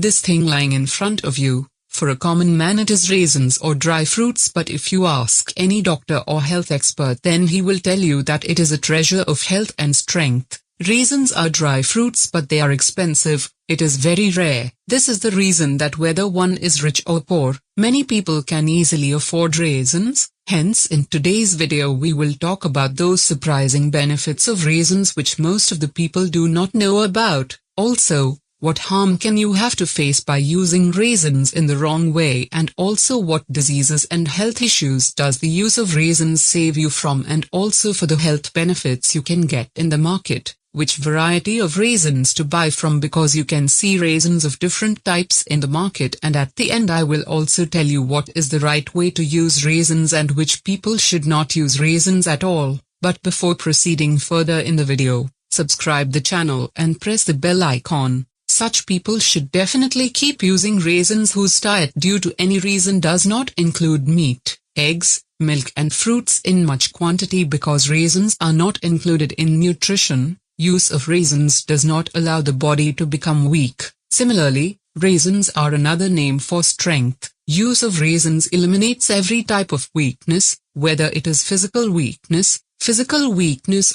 this thing lying in front of you. For a common man it is raisins or dry fruits, but if you ask any doctor or health expert, then he will tell you that it is a treasure of health and strength. Raisins are dry fruits, but they are expensive. It is very rare. This is the reason that whether one is rich or poor, many people can easily afford raisins. Hence, in today's video we will talk about those surprising benefits of raisins which most of the people do not know about. Also, what harm can you have to face by using raisins in the wrong way, and also what diseases and health issues does the use of raisins save you from, and also for the health benefits you can get in the market, which variety of raisins to buy from, because you can see raisins of different types in the market, and at the end I will also tell you what is the right way to use raisins and which people should not use raisins at all. But before proceeding further in the video, subscribe the channel and press the bell icon. Such people should definitely keep using raisins whose diet due to any reason does not include meat, eggs, milk and fruits in much quantity, because raisins are not included in nutrition. Use of raisins does not allow the body to become weak. Similarly, raisins are another name for strength. Use of raisins eliminates every type of weakness, whether it is physical weakness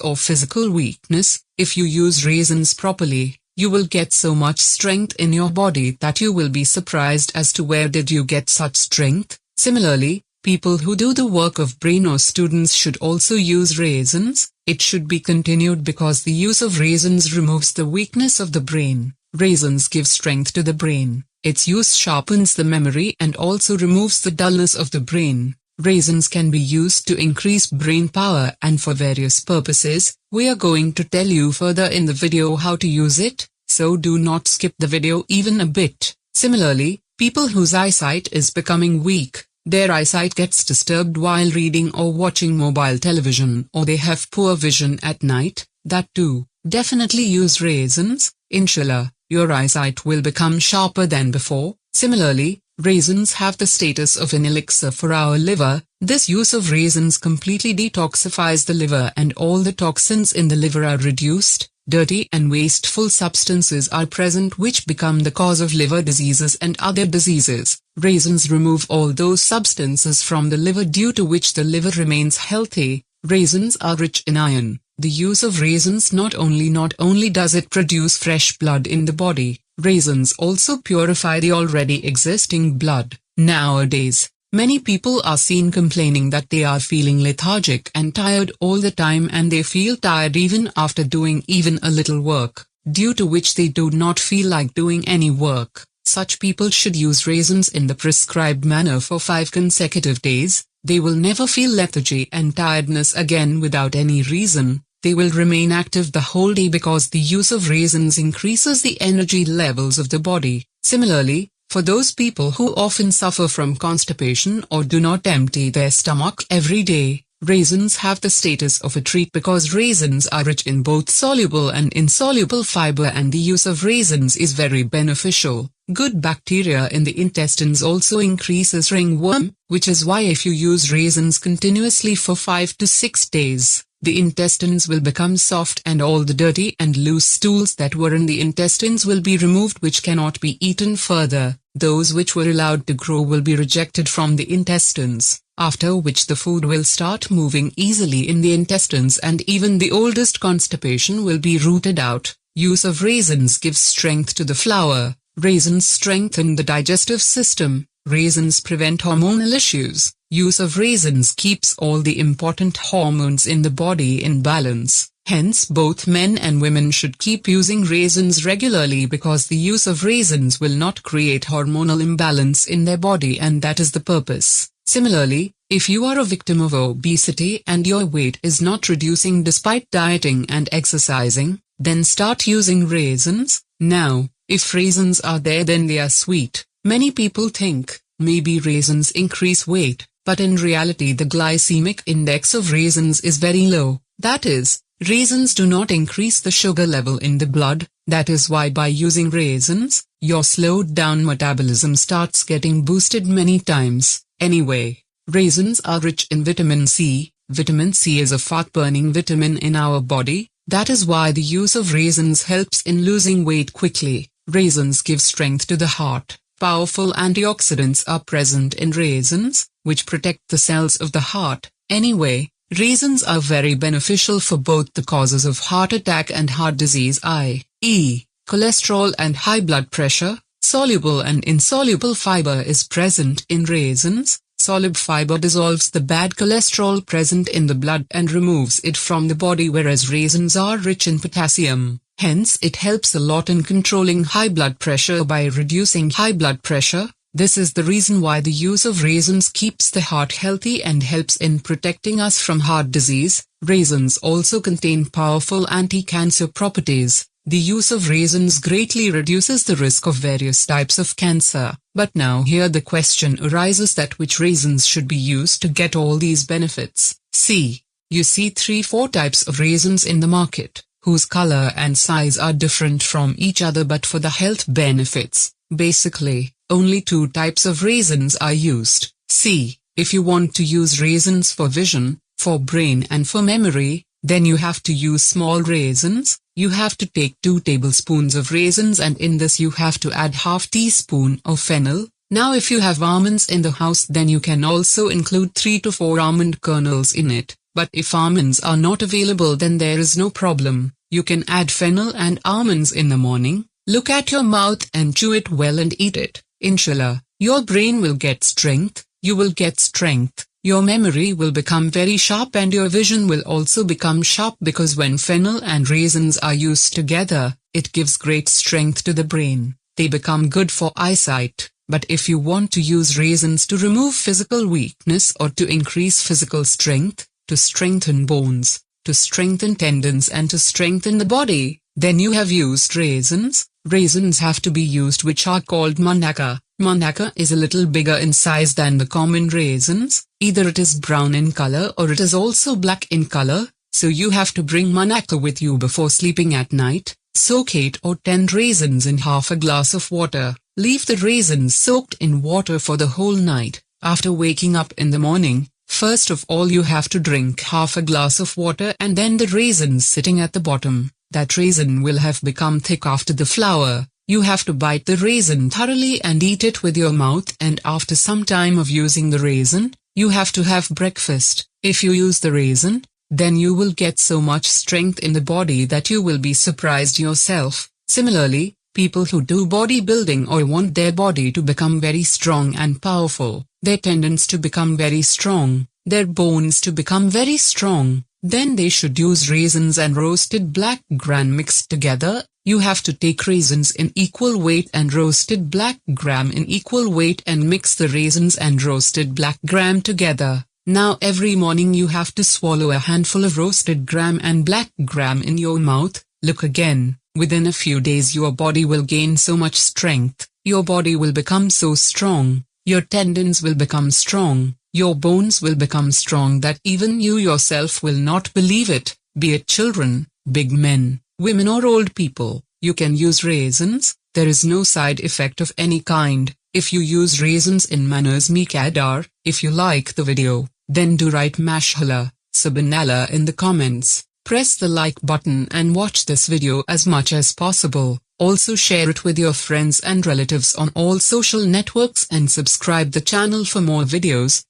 or physical weakness. If you use raisins properly, you will get so much strength in your body that you will be surprised as to where did you get such strength. Similarly, people who do the work of brain or students should also use raisins. It should be continued because the use of raisins removes the weakness of the brain. Raisins give strength to the brain. Its use sharpens the memory and also removes the dullness of the brain. Raisins can be used to increase brain power and for various purposes. We are going to tell you further in the video how to use it, so do not skip the video even a bit. Similarly, people whose eyesight is becoming weak, their eyesight gets disturbed while reading or watching mobile television, or they have poor vision at night, that too, definitely use raisins. Inshallah, your eyesight will become sharper than before. Similarly, raisins have the status of an elixir for our liver. This use of raisins completely detoxifies the liver and all the toxins in the liver are reduced. Dirty and wasteful substances are present which become the cause of liver diseases and other diseases. Raisins remove all those substances from the liver, due to which the liver remains healthy. Raisins are rich in iron. The use of raisins not only does it produce fresh blood in the body, raisins also purify the already existing blood. Nowadays, many people are seen complaining that they are feeling lethargic and tired all the time, and they feel tired even after doing even a little work, due to which they do not feel like doing any work. Such people should use raisins in the prescribed manner for 5 consecutive days. They will never feel lethargy and tiredness again without any reason. They will remain active the whole day because the use of raisins increases the energy levels of the body. Similarly, for those people who often suffer from constipation or do not empty their stomach every day, raisins have the status of a treat because raisins are rich in both soluble and insoluble fiber, and the use of raisins is very beneficial. Good bacteria in the intestines also increases ringworm, which is why if you use raisins continuously for 5 to 6 days, the intestines will become soft and all the dirty and loose stools that were in the intestines will be removed, which cannot be eaten further. Those which were allowed to grow will be rejected from the intestines, after which the food will start moving easily in the intestines and even the oldest constipation will be rooted out. Use of raisins gives strength to the flour. Raisins strengthen the digestive system. Raisins prevent hormonal issues. Use of raisins keeps all the important hormones in the body in balance. Hence, both men and women should keep using raisins regularly, because the use of raisins will not create hormonal imbalance in their body, and that is the purpose. Similarly, if you are a victim of obesity and your weight is not reducing despite dieting and exercising, then start using raisins. Now, if raisins are there, then they are sweet. Many people think, maybe raisins increase weight, but in reality the glycemic index of raisins is very low. That is, raisins do not increase the sugar level in the blood. That is why by using raisins, your slowed down metabolism starts getting boosted many times. Anyway, raisins are rich in vitamin C. Vitamin C is a fat-burning vitamin in our body. That is why the use of raisins helps in losing weight quickly. Raisins give strength to the heart. Powerful antioxidants are present in raisins, which protect the cells of the heart. Anyway, raisins are very beneficial for both the causes of heart attack and heart disease, i.e., cholesterol and high blood pressure. Soluble and insoluble fiber is present in raisins. Soluble fiber dissolves the bad cholesterol present in the blood and removes it from the body, whereas raisins are rich in potassium. Hence, it helps a lot in controlling high blood pressure by reducing high blood pressure. This is the reason why the use of raisins keeps the heart healthy and helps in protecting us from heart disease. Raisins also contain powerful anti-cancer properties. The use of raisins greatly reduces the risk of various types of cancer. But now here the question arises that which raisins should be used to get all these benefits. You see 3-4 types of raisins in the market, whose color and size are different from each other, but for the health benefits, basically, only 2 types of raisins are used. If you want to use raisins for vision, for brain and for memory, then you have to use small raisins. You have to take 2 tablespoons of raisins, and in this you have to add half teaspoon of fennel. Now if you have almonds in the house, then you can also include 3 to 4 almond kernels in it. But if almonds are not available, then there is no problem. You can add fennel and almonds in the morning. Look at your mouth and chew it well and eat it. Inshallah, your brain will get strength, you will get strength. Your memory will become very sharp and your vision will also become sharp, because when fennel and raisins are used together, it gives great strength to the brain. They become good for eyesight. But if you want to use raisins to remove physical weakness or to increase physical strength, to strengthen bones, to strengthen tendons and to strengthen the body, then you have used raisins. Raisins have to be used which are called manaka. Manaka is a little bigger in size than the common raisins. Either it is brown in color or it is also black in color, so you have to bring manaka with you before sleeping at night. Soak 8 or 10 raisins in half a glass of water. Leave the raisins soaked in water for the whole night. After waking up in the morning, first of all you have to drink half a glass of water and then the raisins sitting at the bottom. That raisin will have become thick after the flour. You have to bite the raisin thoroughly and eat it with your mouth, and after some time of using the raisin, you have to have breakfast. If you use the raisin, then you will get so much strength in the body that you will be surprised yourself. Similarly, people who do bodybuilding or want their body to become very strong and powerful, their tendons to become very strong, their bones to become very strong, then they should use raisins and roasted black gram mixed together. You have to take raisins in equal weight and roasted black gram in equal weight and mix the raisins and roasted black gram together. Now every morning you have to swallow a handful of roasted gram and black gram in your mouth. Look again, within a few days your body will gain so much strength, your body will become so strong, your tendons will become strong, your bones will become strong that even you yourself will not believe it, be it children, big men, women or old people. You can use raisins. There is no side effect of any kind if you use raisins in manners miqdar. If you like the video, then do write mashallah, subhanallah in the comments. Press the like button and watch this video as much as possible. Also share it with your friends and relatives on all social networks and subscribe the channel for more videos.